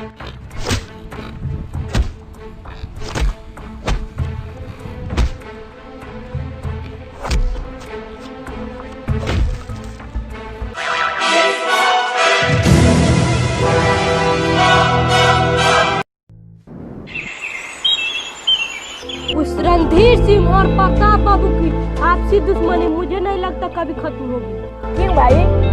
उस रणधीर सिंह और प्रताप बाबू की आपसी दुश्मनी मुझे नहीं लगता कभी खत्म होगी। क्यों भाई?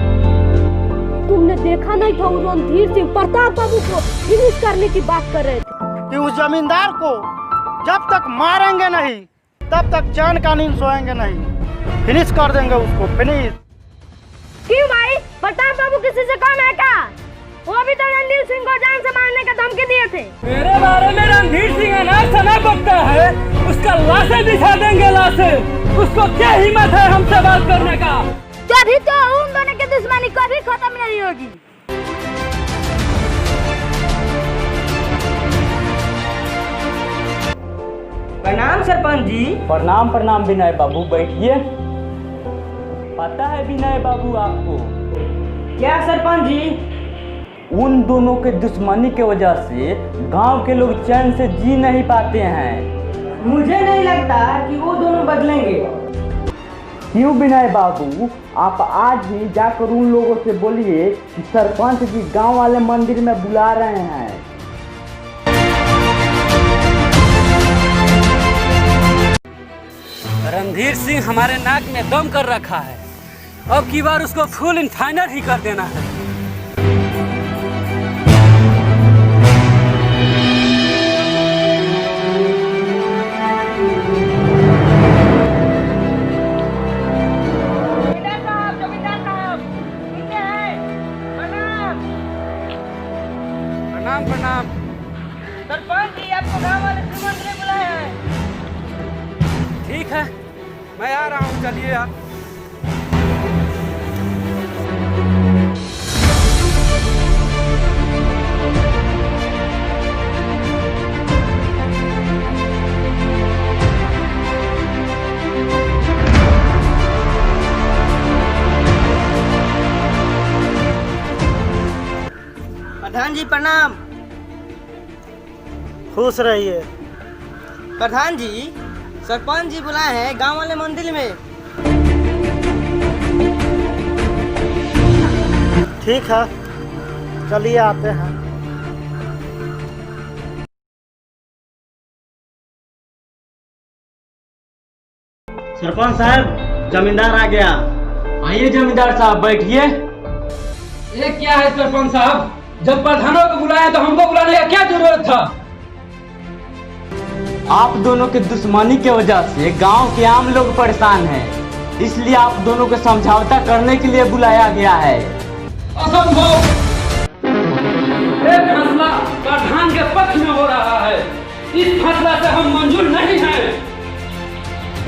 तुमने देखा नहीं था वो रणधीर सिंह प्रताप बाबू को फिनिश करने की बात कर रहे थे कि उस जमींदार को जब तक मारेंगे नहीं तब तक चैन का नींद सोएंगे नहीं। फिनिश कर देंगे उसको, फिनिश। क्यों भाई? प्रताप बाबू किसी से कम है क्या? वो भी तो रणधीर सिंह को जान से मारने का धमकी दिए थे। मेरे बारे में रणधीर सिंह अनाज सना पकता है, उसका लाशें दिखा देंगे लाशें। उसको क्या हिम्मत है हमसे बात करने का? तभी तो उन दोनों की दुश्मनी कभी खत्म नहीं होगी। प्रणाम सरपंच जी। प्रणाम प्रणाम विनय बाबू, बैठिए। पता है विनय बाबू आपको? क्या सरपंच जी? उन दोनों के दुश्मनी की वजह से गांव के लोग चैन से जी नहीं पाते हैं। मुझे नहीं लगता कि वो दोनों बदलेंगे। क्यों विनय बाबू, आप आज ही जाकर उन लोगों से बोलिए कि सरपंच जी गांव वाले मंदिर में बुला रहे हैं। रणधीर सिंह हमारे नाक में दम कर रखा है, अब की बार उसको फुल एंड फाइनल ही कर देना है। प्रणाम प्रणाम। सरपंच जी आपको गांव वाले श्रीमंत ने बुलाया है। ठीक है, मैं आ रहा हूँ, चलिए आप। प्रधान जी प्रणाम। खुश रहिए। प्रधान जी, सरपंच जी बुलाए हैं गांव वाले मंदिर में। ठीक है, चलिए आते हैं। सरपंच साहब, जमींदार आ गया। आइए जमींदार साहब, बैठिए। ये क्या है सरपंच साहब? जब प्रधानों को बुलाया तो हमको बुलाने का क्या जरूरत था? आप दोनों के दुश्मनी की वजह से गांव के आम लोग परेशान हैं, इसलिए आप दोनों को समझौता करने के लिए बुलाया गया है। असंभव! एक फैसला प्रधान के पक्ष में हो रहा है, इस फैसला से हम मंजूर नहीं हैं।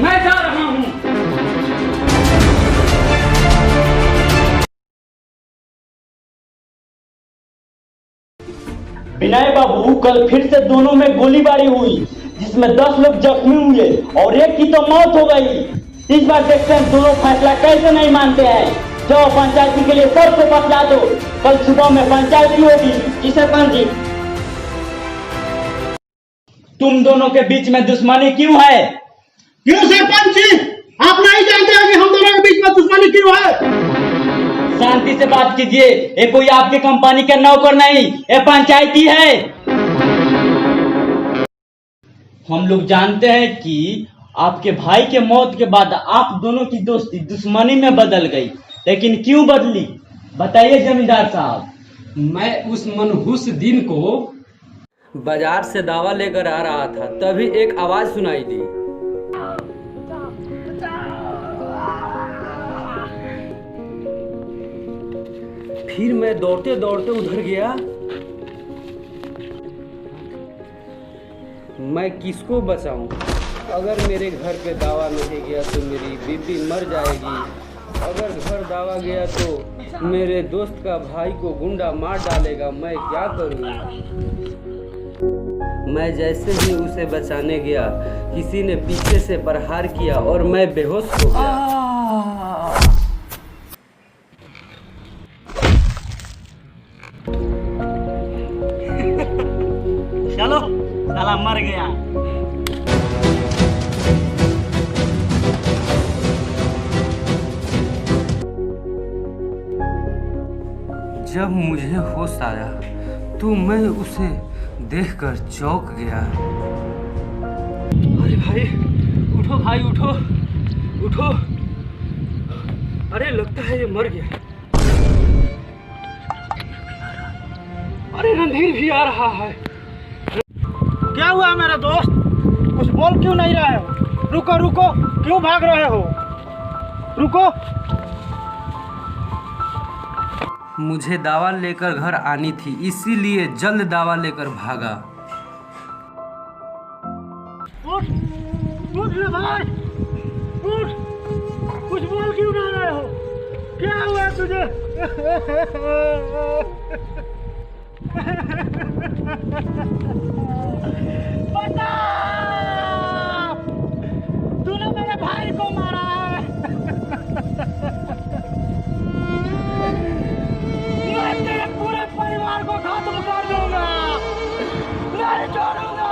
मैं जा रहा हूँ। विनय बाबू, कल फिर से दोनों में गोलीबारी हुई, जिसमें 10 लोग जख्मी हुए और एक की तो मौत हो गई। इस बार देखते हैं दोनों फैसला कैसे नहीं मानते हैं। जो पंचायती के लिए सबसे बतला दो, कल सुबह में पंचायती होगी। जी सरपंच जी। तुम दोनों के बीच में दुश्मनी क्यों है? क्यों सरपंच जी, आप नहीं जानते हैं कि हम दोनों के बीच में दुश्मनी क्यों है? शांति से बात कीजिए, ये कोई आपके कंपनी का नौकर नहीं, ये पंचायती है। हम लोग जानते हैं कि आपके भाई के मौत के बाद आप दोनों की दोस्ती दुश्मनी में बदल गई, लेकिन क्यों बदली, बताइए जमींदार साहब। मैं उस मनहूस दिन को बाजार से दावा लेकर आ रहा था, तभी एक आवाज सुनाई दी। फिर मैं दौड़ते दौड़ते उधर गया। मैं किसको बचाऊं? अगर मेरे घर पे दावा नहीं गया तो मेरी बीबी मर जाएगी। अगर घर दावा गया तो मेरे दोस्त का भाई को गुंडा मार डालेगा। मैं क्या करूं? मैं जैसे ही उसे बचाने गया, किसी ने पीछे से प्रहार किया और मैं बेहोश हो गया। साला मर गया। जब मुझे होश आया तो मैं उसे देखकर चौंक गया। अरे भाई उठो, भाई उठो उठो। अरे लगता है ये मर गया। अरे रणधीर भी आ रहा है। क्या हुआ मेरे दोस्त, कुछ बोल क्यों नहीं रहे हो? रुको रुको, क्यों भाग रहे हो? रुको। मुझे दावा लेकर घर आनी थी, इसीलिए जल्द दावा लेकर भागा। उठ उठ रे भाई, उठ। कुछ बोल क्यों नहीं रहे हो? क्या हुआ तुझे? बता, तूने मेरे भाई को मारा है। मैं तेरे पूरे परिवार को खत्म कर दूंगा, नहीं छोड़ूंगा।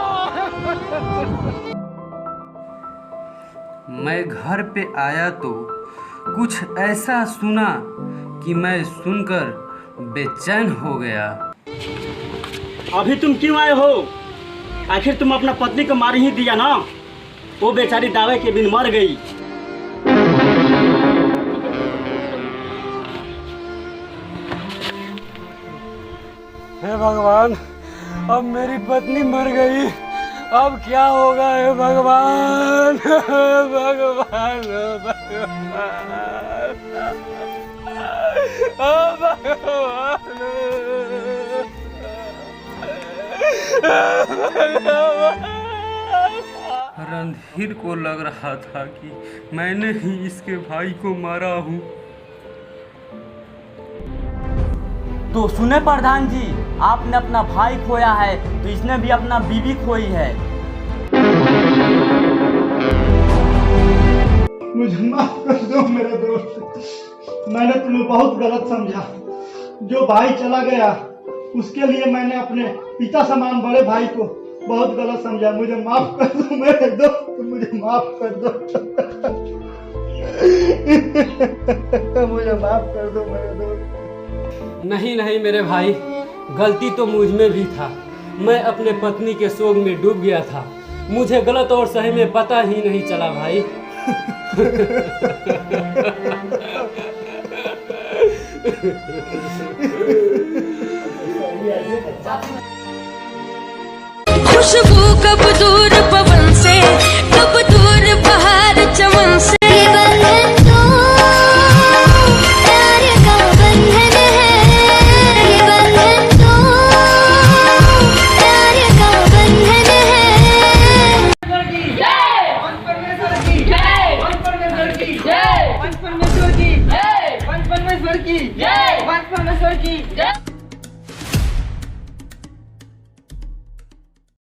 मैं घर पे आया तो कुछ ऐसा सुना कि मैं सुनकर बेचैन हो गया। अभी तुम क्यों आए हो? आखिर तुम अपना पत्नी को मार ही दिया ना। वो बेचारी दावे के बिन मर गई। हे भगवान, अब मेरी पत्नी मर गई, अब क्या होगा? हे भगवान, भगवान, रणधीर को लग रहा था कि मैंने ही इसके भाई को मारा हूँ। तो सुने प्रधान जी, आपने अपना भाई खोया है तो इसने भी अपना बीवी खोई है। मुझे माफ कर दो मेरे दोस्त, मैंने तुम्हें बहुत गलत समझा। जो भाई चला गया उसके लिए मैंने अपने पिता समान बड़े भाई को बहुत गलत समझा। मुझे माफ कर दो मेरे दोस्त, मुझे माफ कर दो। मुझे माफ कर दो मेरे दोस्त। नहीं नहीं मेरे भाई, गलती तो मुझ में भी था। मैं अपने पत्नी के शोक में डूब गया था। मुझे गलत और सही में पता ही नहीं चला भाई। खुशबू कब दूर पवन से, कब दूर बहार चमन से। ये बंधन तो प्यार का बंधन है, ये बंधन तो प्यार का बंधन है। परमेश्वर की जय, परमेश्वर की जय, परमेश्वर की जय, परमेश्वर की जय, परमेश्वर की जय।